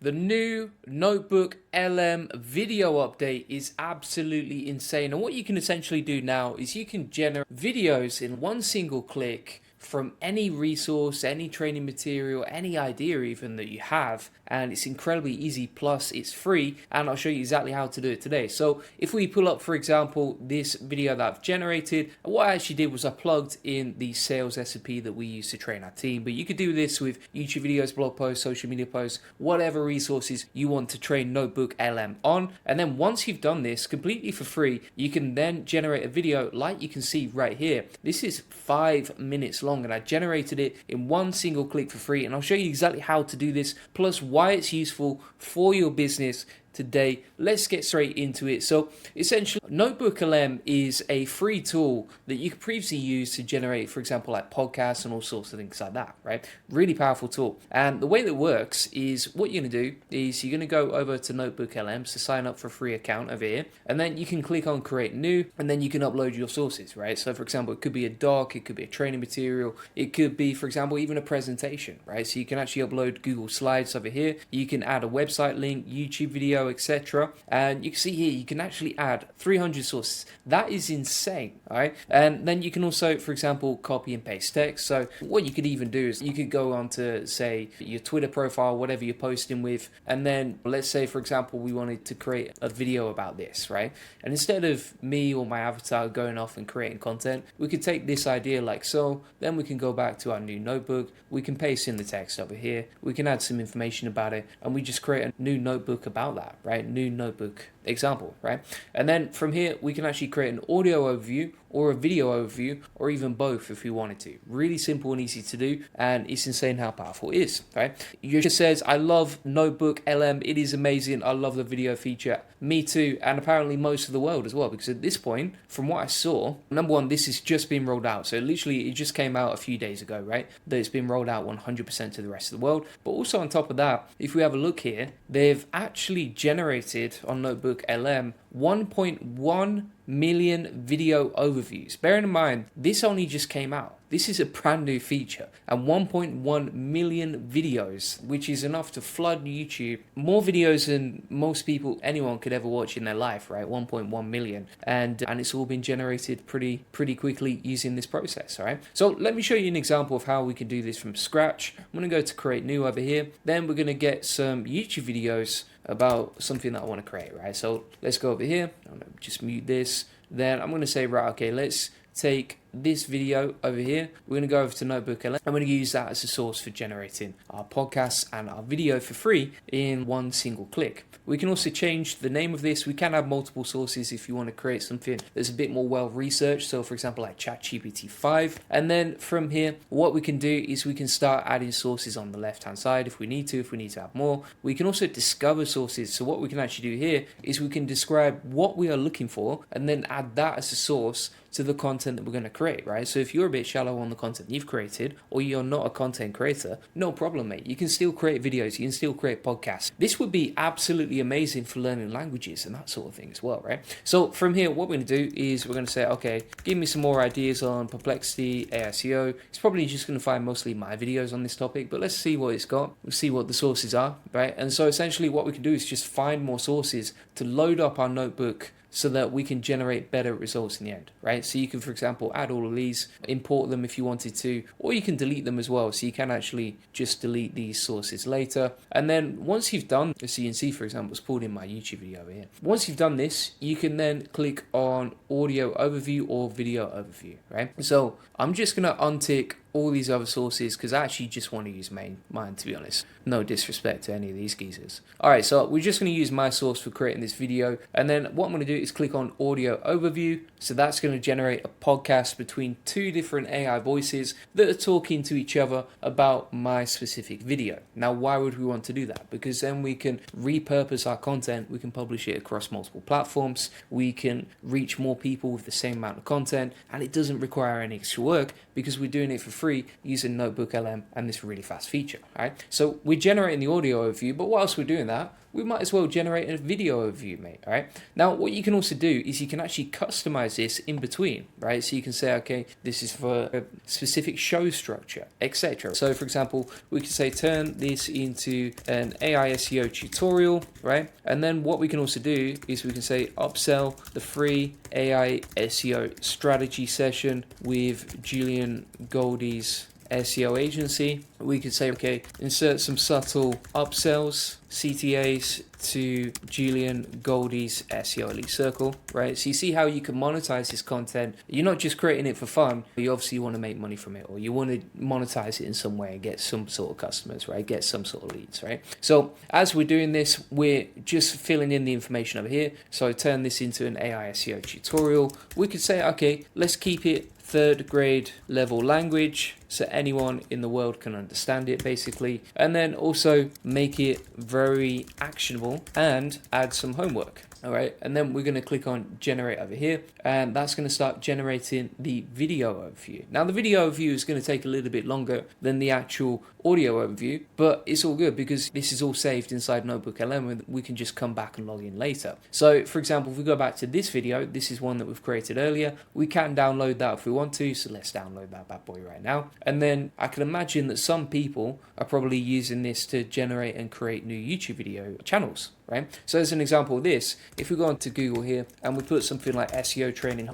The new NotebookLM video update is absolutely insane. And what you can essentially do now is you can generate videos in one single click from any resource, any training material, any idea even that you have, and it's incredibly easy, plus it's free, and I'll show you exactly how to do it today. So if we pull up, for example, this video that I've generated, what I actually did was I plugged in the sales recipe that we use to train our team, but you could do this with YouTube videos, blog posts, social media posts, whatever resources you want to train NotebookLM on. And then once you've done this completely for free, you can then generate a video like you can see right here. This is 5 minutes long, and I generated it in one single click for free, and I'll show you exactly how to do this, plus why it's useful for your business today. Let's get straight into it. So essentially, NotebookLM is a free tool that you could previously use to generate, for example, like podcasts and all sorts of things like that, right? Really powerful tool. And the way that works is what you're going to do is you're going to go over to NotebookLM to sign up for a free account over here, and then you can click on create new, and then you can upload your sources, right? So for example, it could be a doc, it could be a training material, it could be, for example, even a presentation, right? So you can actually upload Google Slides over here. You can add a website link, YouTube video, etc. And you can see here you can actually add 300 sources. That is insane. All right, and then you can also, for example, copy and paste text. So what you could even do is you could go on to, say, your Twitter profile, whatever you're posting with, and then let's say, for example, we wanted to create a video about this, right? And instead of me or my avatar going off and creating content, we could take this idea like so, then we can go back to our new notebook, we can paste in the text over here, we can add some information about it, and we just create a new notebook about that, right? New notebook example, right? And then from here, we can actually create an audio overview or a video overview, or even both if we wanted to. Really simple and easy to do, and it's insane how powerful it is, right? You just says, I love NotebookLM, it is amazing, I love the video feature. Me too, and apparently most of the world as well, because at this point, from what I saw, number one, this has just been rolled out. So literally, it just came out a few days ago, right? That it's been rolled out 100% to the rest of the world. But also on top of that, if we have a look here, they've actually generated on NotebookLM 1.1 million video overviews. Bearing in mind, this only just came out. This is a brand new feature, and 1.1 million videos, which is enough to flood YouTube. More videos than most people, anyone could ever watch in their life, right? 1.1 million, and it's all been generated pretty quickly using this process, all right? So let me show you an example of how we can do this from scratch. I'm gonna go to create new over here. Then we're gonna get some YouTube videos about something that I want to create, right? So let's go over here. I'm gonna just mute this. Then I'm gonna say, right, okay, let's take this video over here. We're going to go over to NotebookLM. I'm going to use that as a source for generating our podcasts and our video for free in one single click. We can also change the name of this. We can have multiple sources if you want to create something that's a bit more well researched. So for example, like ChatGPT 5. And then from here, what we can do is we can start adding sources on the left hand side if we need to have more. We can also discover sources. So what we can actually do here is we can describe what we are looking for and then add that as a source to the content that we're going to create, right? So if you're a bit shallow on the content you've created, or you're not a content creator, no problem, mate. You can still create videos, you can still create podcasts. This would be absolutely amazing for learning languages and that sort of thing as well, right? So from here, what we're going to do is we're going to say, okay, give me some more ideas on Perplexity, ASEO. It's probably just going to find mostly my videos on this topic, but let's see what it's got. We'll see what the sources are, right? And so essentially what we can do is just find more sources to load up our notebook so that we can generate better results in the end, right? So you can, for example, add all of these, import them if you wanted to, or you can delete them as well. So you can actually just delete these sources later. And then once you've done, as you can see, for example, it's pulled in my YouTube video over here. Once you've done this, you can then click on audio overview or video overview, right? So I'm just gonna untick all these other sources because I actually just want to use mine, to be honest. No disrespect to any of these geezers. All right, so we're just going to use my source for creating this video, and then what I'm going to do is click on audio overview. So that's going to generate a podcast between two different AI voices that are talking to each other about my specific video. Now, why would we want to do that? Because then we can repurpose our content, we can publish it across multiple platforms, we can reach more people with the same amount of content, and it doesn't require any extra work because we're doing it for free using NotebookLM and this really fast feature. All right, so we're generating the audio overview, but whilst we're doing that, we might as well generate a video overview, mate. All right. Now, what you can also do is you can actually customize this in between, right? So you can say, okay, this is for a specific show structure, etc. So, for example, we can say turn this into an AI SEO tutorial, right? And then what we can also do is we can say upsell the free AI SEO strategy session with Julian Goldie's SEO agency. We could say, okay, insert some subtle upsells, CTAs to Julian Goldie's SEO Elite Circle, right? So you see how you can monetize this content. You're not just creating it for fun, but you obviously want to make money from it, or you want to monetize it in some way and get some sort of customers, right? Get some sort of leads, right? So as we're doing this, we're just filling in the information over here. So I turn this into an AI SEO tutorial. We could say, okay, let's keep it third grade level language so anyone in the world can understand it, basically, and then also make it very actionable and add some homework. All right, and then we're going to click on generate over here, and that's going to start generating the video overview. Now the video overview is going to take a little bit longer than the actual audio overview, but it's all good because this is all saved inside NotebookLM and we can just come back and log in later. So for example, if we go back to this video, this is one that we've created earlier. We can download that if we want to, so let's download that bad boy right now. And then I can imagine that some people are probably using this to generate and create new YouTube video channels, right? So as an example of this, if we go onto Google here and we put something like SEO training,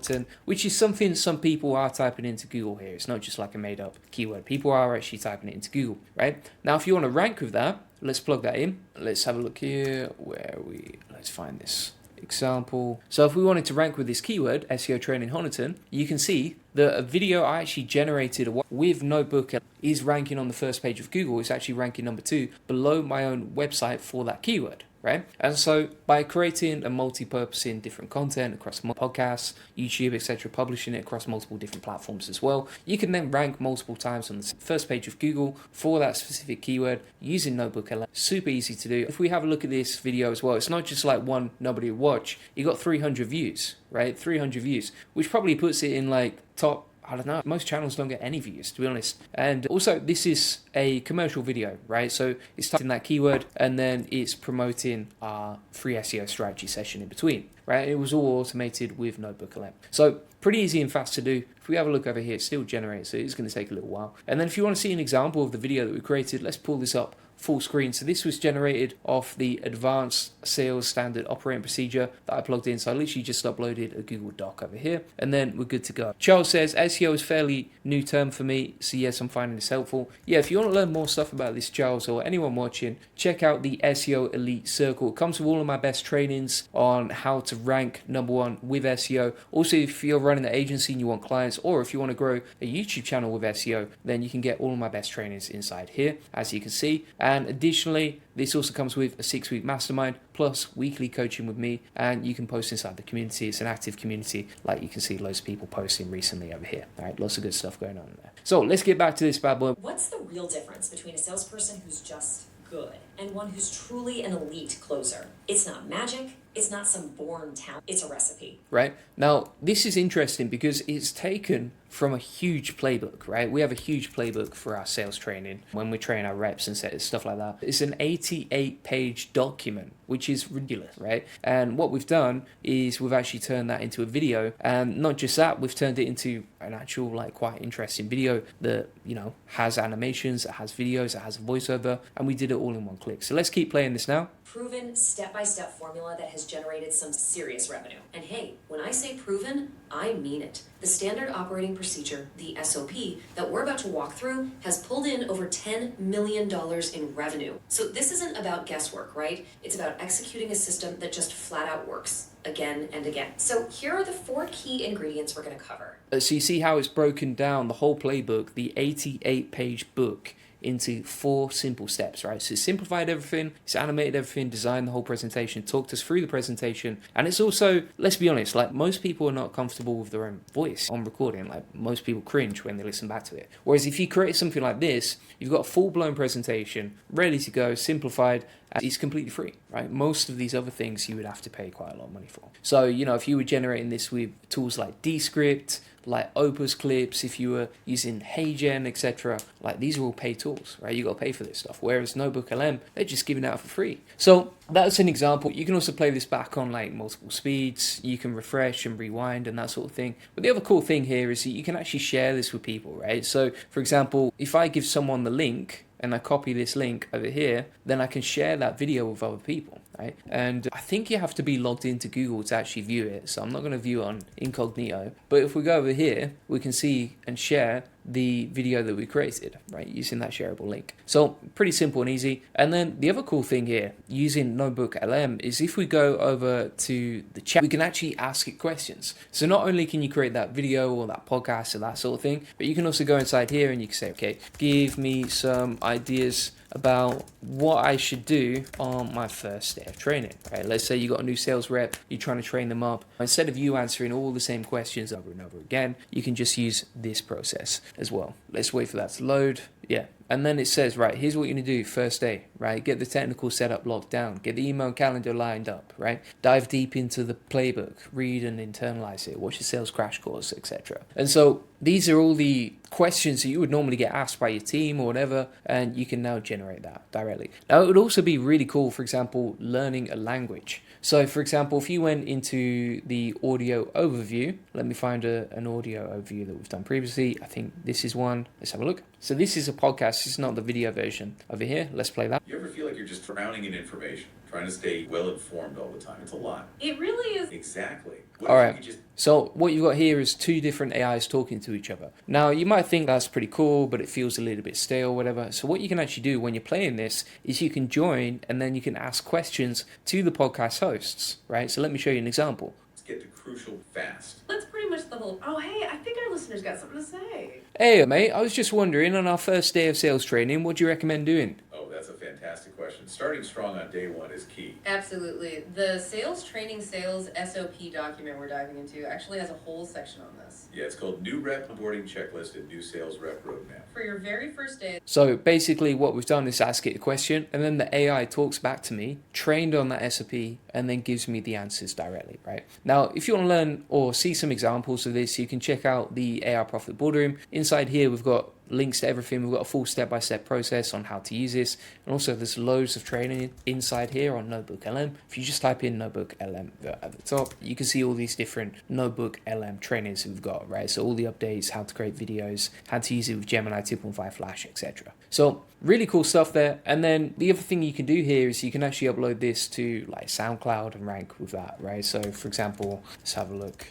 which is something some people are typing into Google here. It's not just like a made up keyword. People are actually typing it into Google, right? Now, if you want to rank with that, let's plug that in. Let's have a look here let's find this example. So if we wanted to rank with this keyword, SEO training Honiton, you can see that a video I actually generated with Notebook is ranking on the first page of Google. It's actually ranking number 2 below my own website for that keyword, right? And so by creating and multi-purposing different content across podcasts, YouTube, etc., publishing it across multiple different platforms as well, you can then rank multiple times on the first page of Google for that specific keyword using NotebookLM. Super easy to do. If we have a look at this video as well, it's not just like one nobody would watch. You got 300 views, right? 300 views, which probably puts it in like top, I don't know, most channels don't get any views, to be honest. And also, this is a commercial video, right? So it's typing that keyword and then it's promoting our free SEO strategy session in between, right? It was all automated with NotebookLM. So pretty easy and fast to do. If we have a look over here, it's still generated, so it's going to take a little while. And then if you want to see an example of the video that we created, let's pull this up full screen. So this was generated off the advanced sales standard operating procedure that I plugged in. So I literally just uploaded a Google Doc over here and then we're good to go. Charles says SEO is fairly new term for me, so yes, I'm finding this helpful. Yeah, if you want to learn more stuff about this, Charles, or anyone watching, check out the SEO Elite Circle. It comes with all of my best trainings on how to rank #1 with SEO. Also, if you're running an agency and you want clients, or if you want to grow a YouTube channel with SEO, then you can get all of my best trainings inside here, as you can see. And additionally, this also comes with a 6-week mastermind plus weekly coaching with me, and you can post inside the community. It's an active community, like you can see loads of people posting recently over here. All right, lots of good stuff going on there. So let's get back to this bad boy. What's the real difference between a salesperson who's just good and one who's truly an elite closer? It's not magic. It's not some born talent. It's a recipe. Right? Now, this is interesting because it's taken from a huge playbook, right? We have a huge playbook for our sales training when we train our reps and stuff like that. It's an 88-page document, which is ridiculous, right? And what we've done is we've actually turned that into a video, and not just that, we've turned it into an actual, like, quite interesting video that, you know, has animations, it has videos, it has voiceover, and we did it all in one click. So let's keep playing this now. Proven step-by-step formula that has generated some serious revenue. And hey, when I say proven, I mean it. The standard operating procedure, the SOP, that we're about to walk through has pulled in over $10 million in revenue. So this isn't about guesswork, right? It's about executing a system that just flat out works again and again. So here are the 4 key ingredients we're going to cover. So you see how it's broken down, the whole playbook, the 88-page book, into 4 simple steps, right? So it's simplified everything, it's animated everything, designed the whole presentation, talked us through the presentation, and it's also, let's be honest, like most people are not comfortable with their own voice on recording. Like most people cringe when they listen back to it. Whereas if you create something like this, you've got a full-blown presentation, ready to go, simplified, and it's completely free, right? Most of these other things you would have to pay quite a lot of money for. So, you know, if you were generating this with tools like Descript, like Opus clips, if you were using HeyGen, etc. Like these are all paid tools, right? You got to pay for this stuff. Whereas NotebookLM, they're just giving it out for free. So that's an example. You can also play this back on like multiple speeds. You can refresh and rewind and that sort of thing. But the other cool thing here is that you can actually share this with people, right? So for example, if I give someone the link and I copy this link over here, then I can share that video with other people, right? And I think you have to be logged into Google to actually view it. So I'm not going to view it on incognito. But if we go over here, we can see and share the video that we created, right, using that shareable link. So pretty simple and easy. And then the other cool thing here using NotebookLM is if we go over to the chat, we can actually ask it questions. So not only can you create that video or that podcast or that sort of thing, but you can also go inside here and you can say, okay, give me some ideas about what I should do on my first day of training, right? Let's say you got a new sales rep, you're trying to train them up. Instead of you answering all the same questions over and over again, you can just use this process as well. Let's wait for that to load. Yeah. And then it says, right, here's what you're going to do first day, right? Get the technical setup locked down, get the email calendar lined up, right? Dive deep into the playbook, read and internalize it, watch the sales crash course, etc. And so these are all the questions that you would normally get asked by your team or whatever, and you can now generate that directly. Now, it would also be really cool, for example, learning a language. So, for example, if you went into the audio overview, let me find an audio overview that we've done previously. I think this is one. Let's have a look. So this is a podcast. This is not the video version over here. Let's play that. You ever feel like you're just drowning in information, trying to stay well informed all the time? It's a lot. It really is. Exactly. All right. So what you've got here is two different AIs talking to each other. Now, you might think that's pretty cool, but it feels a little bit stale or whatever. So what you can actually do when you're playing this is you can join and then you can ask questions to the podcast hosts, right? So let me show you an example. Let's get to crucial fast. That's pretty much the whole. Oh, hey, I think our listeners got something to say. Hey, mate, I was just wondering, on our first day of sales training, what do you recommend doing? Oh, that's a fantastic question. Starting strong on day one is key. Absolutely. The sales training sales SOP document we're diving into actually has a whole section on this. Yeah, it's called New Rep Onboarding Checklist and New Sales Rep Roadmap. For your very first day. So basically what we've done is ask it a question and then the AI talks back to me, trained on that SOP, and then gives me the answers directly, right? Now, if you want to learn or see some examples of this, you can check out the AI Profit Boardroom. Inside here, we've got links to everything. We've got a full step-by-step process on how to use this. And also there's loads of training inside here on NotebookLM. If you just type in NotebookLM at the top, you can see all these different NotebookLM trainings we've got, right? So all the updates, how to create videos, how to use it with Gemini 2.5 Flash, etc. So really cool stuff there. And then the other thing you can do here is you can actually upload this to like SoundCloud and rank with that, right? So for example, let's have a look.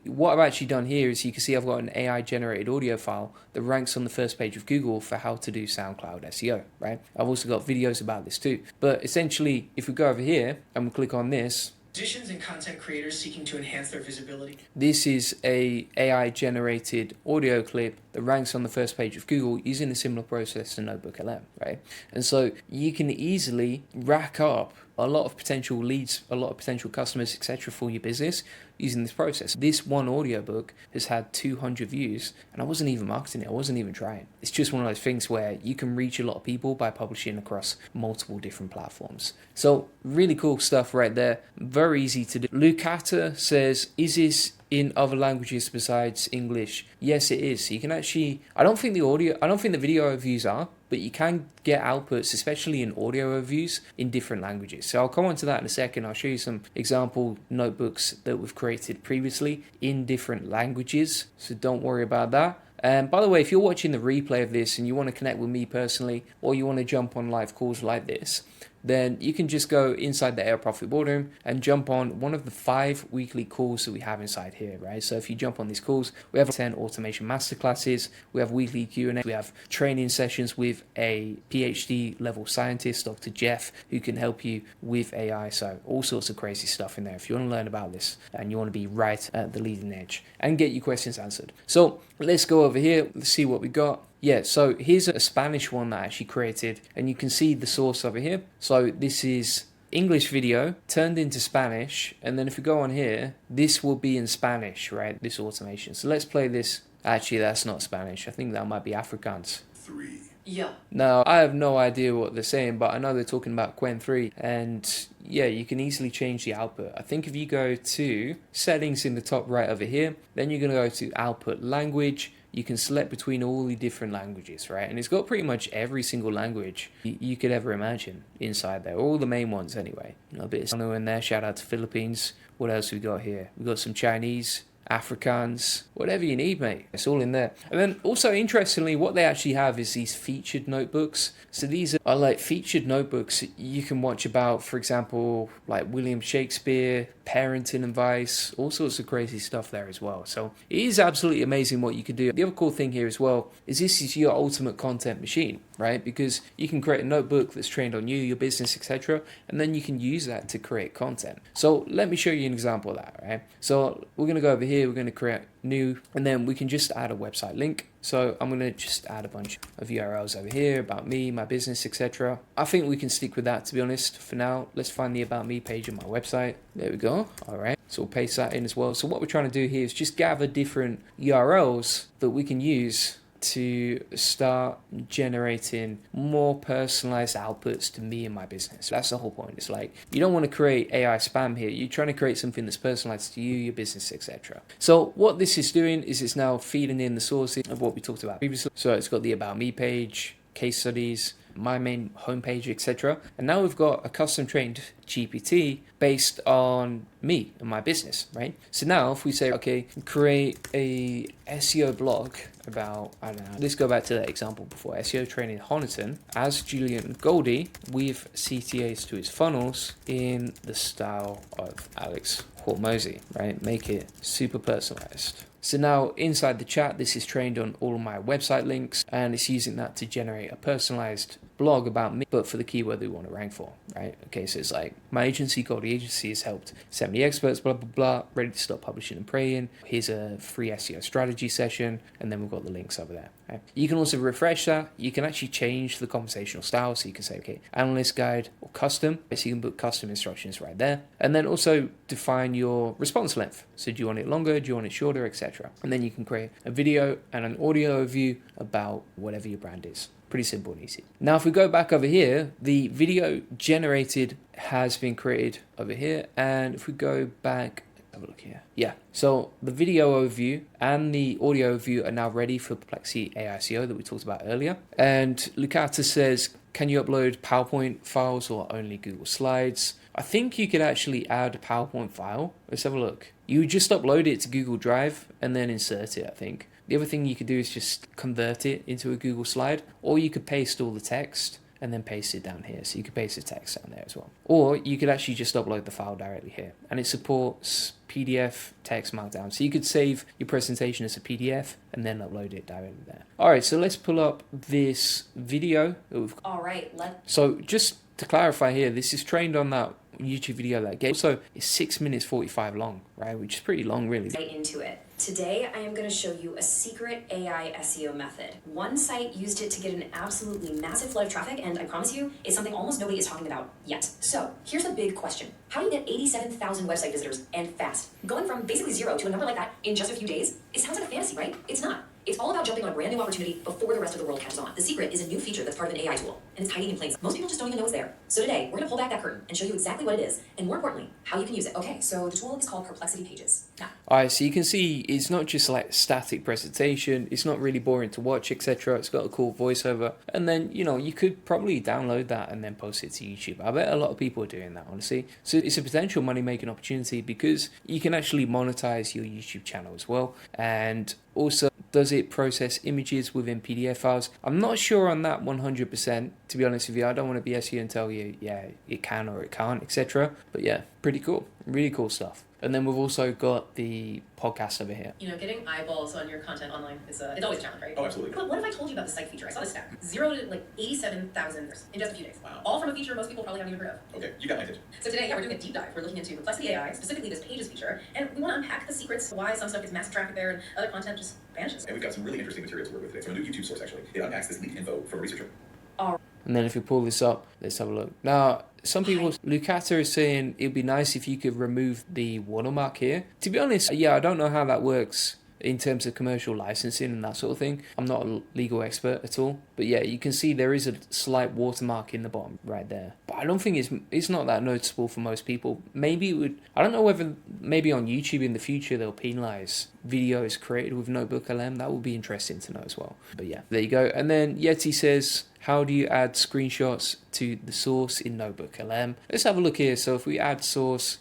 What I've actually done here is you can see I've got an AI generated audio file that ranks on the first page of Google for how to do SoundCloud SEO, right? I've also got videos about this too. But essentially, if we go over here and we click on this, musicians and content creators seeking to enhance their visibility. this is a AI generated audio clip that ranks on the first page of Google using a similar process to NotebookLM, right? And so you can easily rack up a lot of potential leads, a lot of potential customers, etc. for your business using this process. This one audiobook has had 200 views and I wasn't even marketing it. I wasn't even trying. It's just one of those things where you can reach a lot of people by publishing across multiple different platforms. So really cool stuff right there. Very easy to do. Lucata says, is this in other languages besides English? Yes, it is. So you can actually, I don't think the video overviews are, but you can get outputs, especially in audio overviews, in different languages. So I'll come on to that in a second. I'll show you some example notebooks that we've created previously in different languages. So don't worry about that. And by the way, if you're watching the replay of this and you want to connect with me personally, or you want to jump on live calls like this, then you can just go inside the AI Profit Boardroom and jump on one of the 5 weekly calls that we have inside here, right? So if you jump on these calls, we have 10 automation masterclasses, we have weekly Q&A, we have training sessions with a PhD level scientist, Dr. Jeff, who can help you with AI. So all sorts of crazy stuff in there if you want to learn about this and you want to be right at the leading edge and get your questions answered. So let's go over here, let's see what we got. Yeah, so here's a Spanish one that I actually created, and you can see the source over here. So this is English video turned into Spanish, and then if we go on here, this will be in Spanish, right? This automation. So let's play this. Actually, that's not Spanish. I think that might be Afrikaans. 3, Yeah. Now, I have no idea what they're saying, but I know they're talking about Qwen 3, and yeah, you can easily change the output. I think if you go to settings in the top right over here, then you're going to go to output language. You can select between all the different languages, right? And it's got pretty much every single language you could ever imagine inside there, all the main ones anyway. You know, a bit of Sino in there, shout out to Philippines. What else we got here? We got some Chinese, Afrikaans, whatever you need, mate. It's all in there. And then also, interestingly, what they actually have is these featured notebooks. So these are like featured notebooks you can watch about, for example, like William Shakespeare, parenting advice, all sorts of crazy stuff there as well. So it is absolutely amazing what you can do. The other cool thing here as well is this is your ultimate content machine, right? Because you can create a notebook that's trained on you, your business, etc. And then you can use that to create content. So let me show you an example of that, right? So we're going to go over here, we're going to create new, and then we can just add a website link. So I'm going to just add a bunch of URLs over here about me, my business, etc. I think we can stick with that, to be honest, for now. Let's find the about me page on my website. There we go. All right. So we'll paste that in as well. So what we're trying to do here is just gather different URLs that we can use to start generating more personalized outputs to me and my business. That's the whole point. It's like, you don't want to create AI spam here. You're trying to create something that's personalized to you, your business, etc. So what this is doing is it's now feeding in the sources of what we talked about previously. So it's got the about me page, case studies, my main homepage, etc. And now we've got a custom trained GPT based on me and my business, right? So now if we say, okay, create a SEO blog about, I don't know, let's go back to that example before, SEO training Honiton as Julian Goldie with CTAs to his funnels in the style of Alex Hormozy, right? Make it super personalized. So now inside the chat, this is trained on all of my website links, and it's using that to generate a personalized blog about me, but for the keyword we want to rank for, right? Okay, so it's like, my agency, Goldie Agency, has helped 70 experts, blah, blah, blah, ready to stop publishing and praying. Here's a free SEO strategy session, and then we've got the links over there. Right? You can also refresh that. You can actually change the conversational style, so you can say, okay, analyst guide or custom, so you can put custom instructions right there. And then also define your response length. So do you want it longer, do you want it shorter, etc. And then you can create a video and an audio overview about whatever your brand is. Pretty simple and easy. Now, if we go back over here, the video generated has been created over here. And if we go back, have a look here. Yeah, so the video overview and the audio overview are now ready for Perplexity AI SEO that we talked about earlier. And Lucata says, can you upload PowerPoint files or only Google Slides? I think you could actually add a PowerPoint file. Let's have a look. You would just upload it to Google Drive and then insert it, I think. The other thing you could do is just convert it into a Google slide, or you could paste all the text and then paste it down here. So you could paste the text down there as well. Or you could actually just upload the file directly here. And it supports PDF, text, markdown. So you could save your presentation as a PDF and then upload it directly there. All right, so let's pull up this video. All right, So just to clarify here, this is trained on that YouTube video that gave. Also, it's 6 minutes 45 long, right? Which is pretty long, really. right into it. Today, I am going to show you a secret AI SEO method. One site used it to get an absolutely massive flood of traffic, and I promise you, it's something almost nobody is talking about yet. So, here's a big question. How do you get 87,000 website visitors and fast? Going from basically zero to a number like that in just a few days? It sounds like a fantasy, right? It's not. It's all about jumping on a brand new opportunity before the rest of the world catches on. The secret is a new feature that's part of an AI tool, and it's hiding in plain sight. Most people just don't even know it's there. So today, we're gonna pull back that curtain and show you exactly what it is, and more importantly, how you can use it. Okay, so the tool is called Perplexity Pages. Now, Alright, so you can see it's not just like static presentation, it's not really boring to watch, etc. It's got a cool voiceover, and then, you know, you could probably download that and then post it to YouTube. I bet a lot of people are doing that, honestly. So it's a potential money-making opportunity because you can actually monetize your YouTube channel as well, and also, does it process images within PDF files? I'm not sure on that 100%, to be honest with you. I don't want to be SEO and tell you, yeah, it can or it can't, etc. But yeah, pretty cool. Really cool stuff. And then we've also got the podcast over here. You know, getting eyeballs on your content online is it's always a challenge, right? Oh, absolutely. But what if I told you about the site feature? I saw the stat. 0 to like 87,000 in just a few days. Wow. All from a feature most people probably haven't even heard of. Okay, you got my attention. So today, we're doing a deep dive. We're looking into Perplexity AI, specifically this Pages feature, and we want to unpack the secrets of why some stuff gets massive traffic there and other content just vanishes. And we've got some really interesting material to work with today. From a new YouTube source, actually. It unpacks this leaked info from a researcher. And then if we pull this up, let's have a look. Now, some people, Lucata is saying it'd be nice if you could remove the watermark here. To be honest, yeah, I don't know how that works in terms of commercial licensing and that sort of thing. I'm not a legal expert at all, but yeah, you can see there is a slight watermark in the bottom right there. But I don't think it's not that noticeable for most people. Maybe it would, I don't know whether maybe on YouTube in the future they'll penalize videos created with NotebookLM. That would be interesting to know as well. But yeah, there you go. And then Yeti says, how do you add screenshots to the source in NotebookLM? Let's have a look here. So if we add source,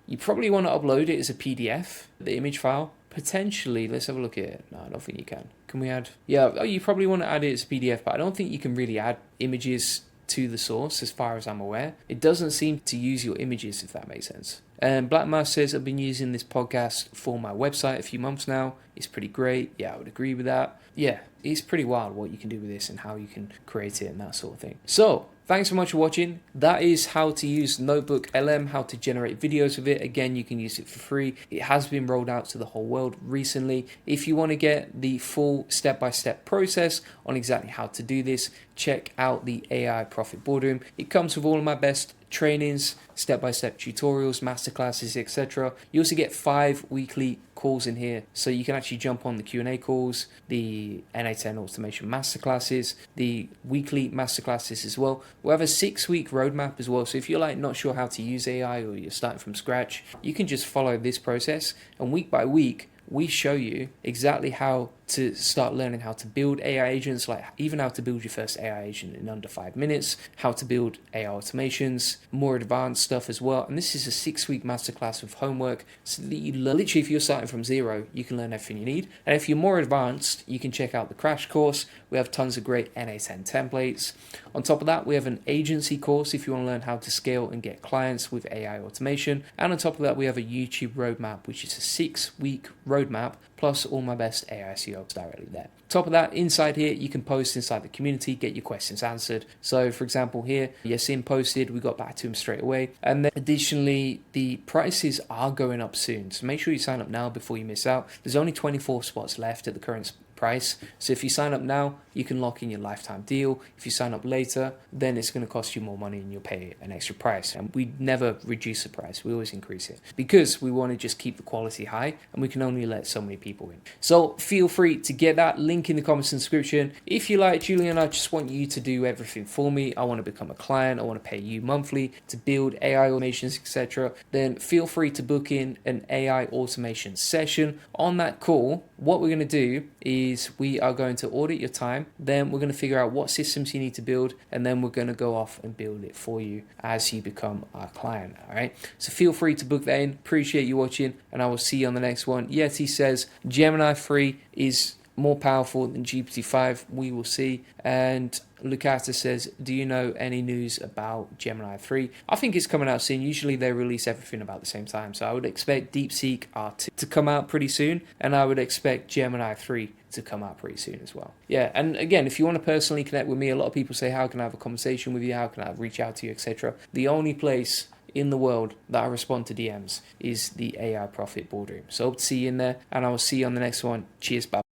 you probably want to upload it as a PDF, the image file. Potentially, let's have a look here. No, I don't think you can. Can we add? Yeah, oh, you probably want to add it as a PDF, but I don't think you can really add images to the source as far as I'm aware. It doesn't seem to use your images, if that makes sense. And Black Mouse says, I've been using this podcast for my website a few months now. It's pretty great. Yeah, I would agree with that. Yeah, it's pretty wild what you can do with this and how you can create it and that sort of thing. So, thanks so much for watching. That is how to use NotebookLM, how to generate videos with it. Again, you can use it for free. It has been rolled out to the whole world recently. If you want to get the full step-by-step process on exactly how to do this, check out the AI Profit Boardroom. It comes with all of my best trainings, step-by-step tutorials, masterclasses, etc. You also get 5 weekly calls in here, so you can actually jump on the Q&A calls, the NA10 automation masterclasses, the weekly masterclasses as well. We have a 6-week roadmap as well, so if you're like not sure how to use AI or you're starting from scratch, you can just follow this process, and week by week we show you exactly how to start learning how to build AI agents, like even how to build your first AI agent in under 5 minutes, how to build AI automations, more advanced stuff as well. And this is a 6-week masterclass with homework, so that you learn, literally if you're starting from zero, you can learn everything you need. And if you're more advanced, you can check out the crash course. We have tons of great NA10 templates. On top of that, we have an agency course if you want to learn how to scale and get clients with AI automation. And on top of that, we have a YouTube roadmap, which is a 6-week roadmap, plus all my best AI SEO directly there. Top of that, inside here, you can post inside the community, get your questions answered. So for example here, Yasin posted, we got back to him straight away. And then additionally, the prices are going up soon. So make sure you sign up now before you miss out. There's only 24 spots left at the current price. So if you sign up now, you can lock in your lifetime deal. If you sign up later, then it's going to cost you more money and you'll pay an extra price. And we never reduce the price. We always increase it because we want to just keep the quality high, and we can only let so many people in. So feel free to get that link in the comments and description. If you like, Julian, I just want you to do everything for me. I want to become a client. I want to pay you monthly to build AI automations, etc. Then feel free to book in an AI automation session. On that call, what we're going to do is we are going to audit your time. Then we're going to figure out what systems you need to build, and then we're going to go off and build it for you as you become our client. All right, so feel free to book that in. Appreciate you watching, and I will see you on the next one. Yeti says Gemini 3 is more powerful than GPT-5. We will see. And Lucata says, do you know any news about Gemini 3? I think it's coming out soon. Usually they release everything about the same time, so I would expect DeepSeek R2 to come out pretty soon, and I would expect Gemini 3 to come out pretty soon as well. Yeah, and again, if you want to personally connect with me, a lot of people say, how can I have a conversation with you? How can I reach out to you, etc. The only place in the world that I respond to DMs is the AI Profit Boardroom. So hope to see you in there, and I will see you on the next one. Cheers, bye.